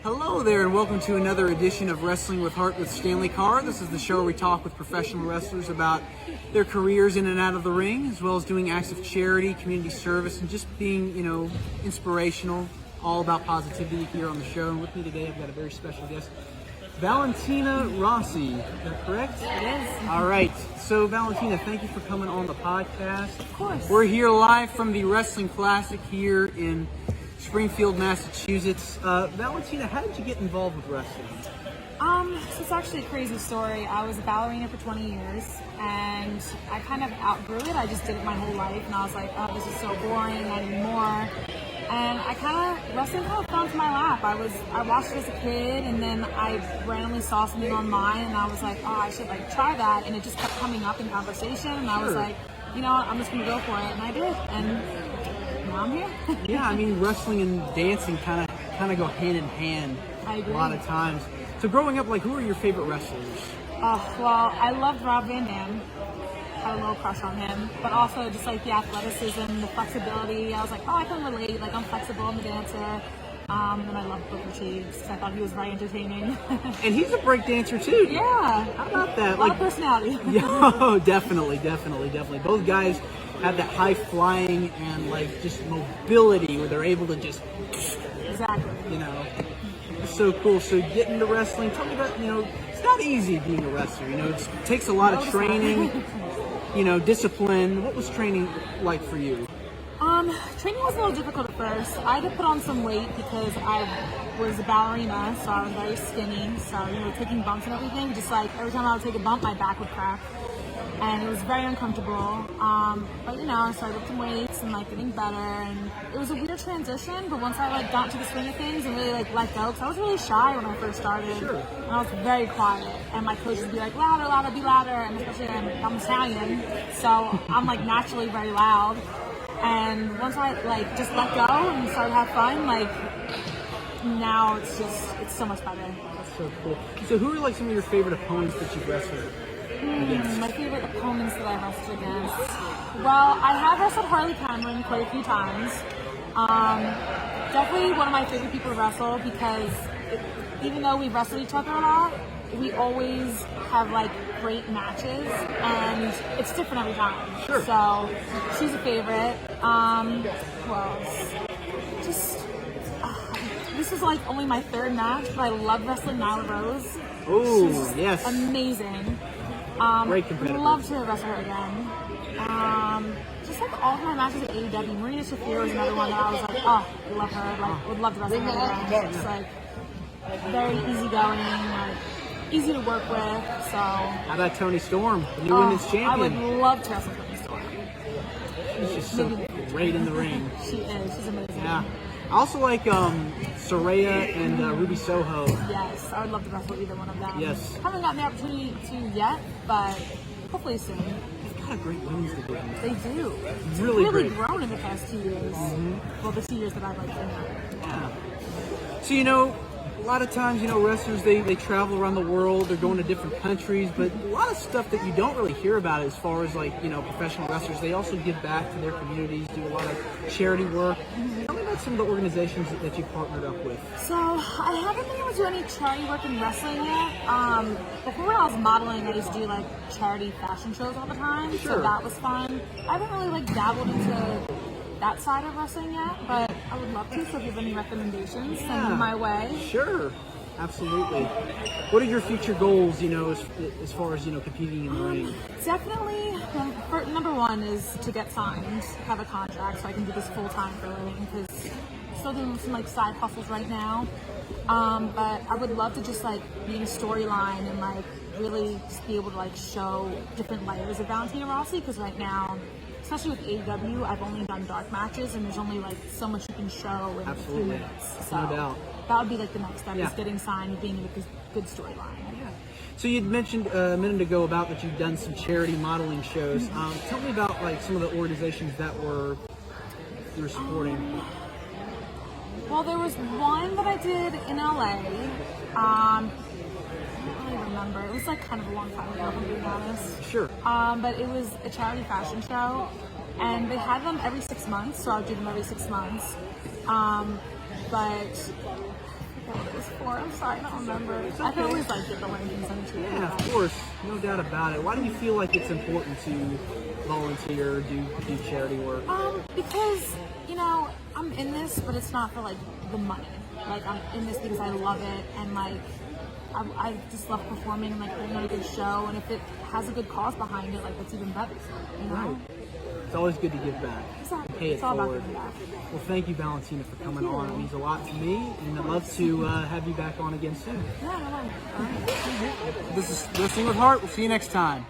Hello there, and welcome to another edition of Wrestling with Heart with Stanley Carr. This is the show where we talk with professional wrestlers about their careers in and out of the ring, as well as doing acts of charity, community service, and just being, inspirational, all about positivity here on the show. And with me today, I've got a very special guest, Valentina Rossi. Is that correct? It is. All right. So, Valentina, thank you for coming on the podcast. Of course. We're here live from the Wrestling Classic here in Springfield, Massachusetts. Valentina, how did you get involved with wrestling? So it's actually a crazy story. I was a ballerina for 20 years, and I kind of outgrew it. I just did it my whole life, and I was like, oh, this is so boring, I need more. And wrestling kind of fell into my lap. I watched it as a kid, and then I randomly saw something online, and I was like, oh, I should try that. And it just kept coming up in conversation, and I was like, you know what, I'm just gonna go for it, and I did. And now I'm here. Yeah, I mean, wrestling and dancing kind of go hand in hand. I agree. A lot of times. So growing up, who are your favorite wrestlers? Well, I loved Rob Van Dam. Had a little crush on him, but also just the athleticism, the flexibility. I was like, oh, I can relate. I'm flexible. I'm a dancer. And I loved Booker T because I thought he was very entertaining. And he's a break dancer too. Yeah. How about that? A lot of personality. Yeah, definitely. Both guys have that high flying and just mobility where they're able to just Exactly. It's so cool. So getting into wrestling, tell me about, it's not easy being a wrestler. It takes a lot of training, discipline. What was training like for you? Training was a little difficult at first. I had to put on some weight because I was a ballerina, so I was very skinny. So, taking bumps and everything, just every time I would take a bump, my back would crack. And it was very uncomfortable. But I started lifting weights and getting better. And it was a weird transition, but once I got into the swing of things and really let go, because I was really shy when I first started. Sure. And I was very quiet. And my coach would be like, louder, louder, be louder. And especially I'm Italian, so I'm naturally very loud. And once I just let go and started to have fun, now it's so much better. That's so cool. So who are some of your favorite opponents that you've wrestled against? My favorite opponents that I wrestled against. Well, I have wrestled Harley Cameron quite a few times. Definitely one of my favorite people to wrestle because even though we wrestle each other a lot, we always have great matches, and it's different every time. Sure. So she's a favorite. Who else? This is only my third match, but I love wrestling Nyla Rose. Oh, yes. Amazing. Great competitor. Would love to wrestle her again. All of my matches at AEW. Marina Shafir was another one that I was oh, I love her. Would love to wrestle her again. Just very easygoing, easy to work with. So. How about Toni Storm, the new women's champion? I would love to wrestle Toni Storm. She's just so great in the ring. She is. She's amazing. Yeah. I also like Saraya and Ruby Soho. Yes, I would love to wrestle either one of them. Yes. Haven't gotten the opportunity to yet, but hopefully soon. They've got a great women's division. They do. It's really really great. Grown in the past 2 years. Mm-hmm. Well, the 2 years that I've been there. Yeah. So, a lot of times, wrestlers, they travel around the world, they're going to different countries, but a lot of stuff that you don't really hear about as far as professional wrestlers, they also give back to their communities, do a lot of charity work. Tell me about some of the organizations that you've partnered up with. So, I haven't been able to do any charity work in wrestling yet. Before when I was modeling, I used to do charity fashion shows all the time, Sure. So that was fun. I haven't really dabbled into that side of wrestling yet, but I would love to. So if you have any recommendations, send them my way. Sure, absolutely. What are your future goals? As far as competing in the ring. Definitely, number one is to get signed, have a contract, so I can do this full time for a living. Because still doing some side hustles right now. But I would love to just be in a storyline and really just be able to show different layers of Valentina Rossi. Because right now, especially with AEW, I've only done dark matches, and there's only so much you can show in a few minutes. So no doubt. That would be the next step, is getting signed and being in a good storyline. Yeah. So you'd mentioned a minute ago about that you've done some charity modeling shows. Tell me about some of the organizations that you were supporting. Well, there was one that I did in LA. I don't really remember. It was kind of a long time ago, if I'm being honest. Sure. But it was a charity fashion show, and they had them every 6 months, so I would do them every 6 months. But what it was before. I'm sorry, I don't remember. I can always like get the link and send it to you. Yeah, of course, no doubt about it. Why do you feel like it's important to volunteer, do charity work? Because, you know, I'm in this, but it's not for like the money. Like, I'm in this because I love it, and like I just love performing and like putting on a good show, and if it has a good cause behind it, like that's even better. You know? Right. It's always good to give back. Exactly. Pay it It's all about forward. giving back. Well, thank you, Valentina, for coming on. It means a lot to me, and I'd love to have you back on again soon. Yeah, no, no. All right. This is Wrestling with Heart. We'll see you next time.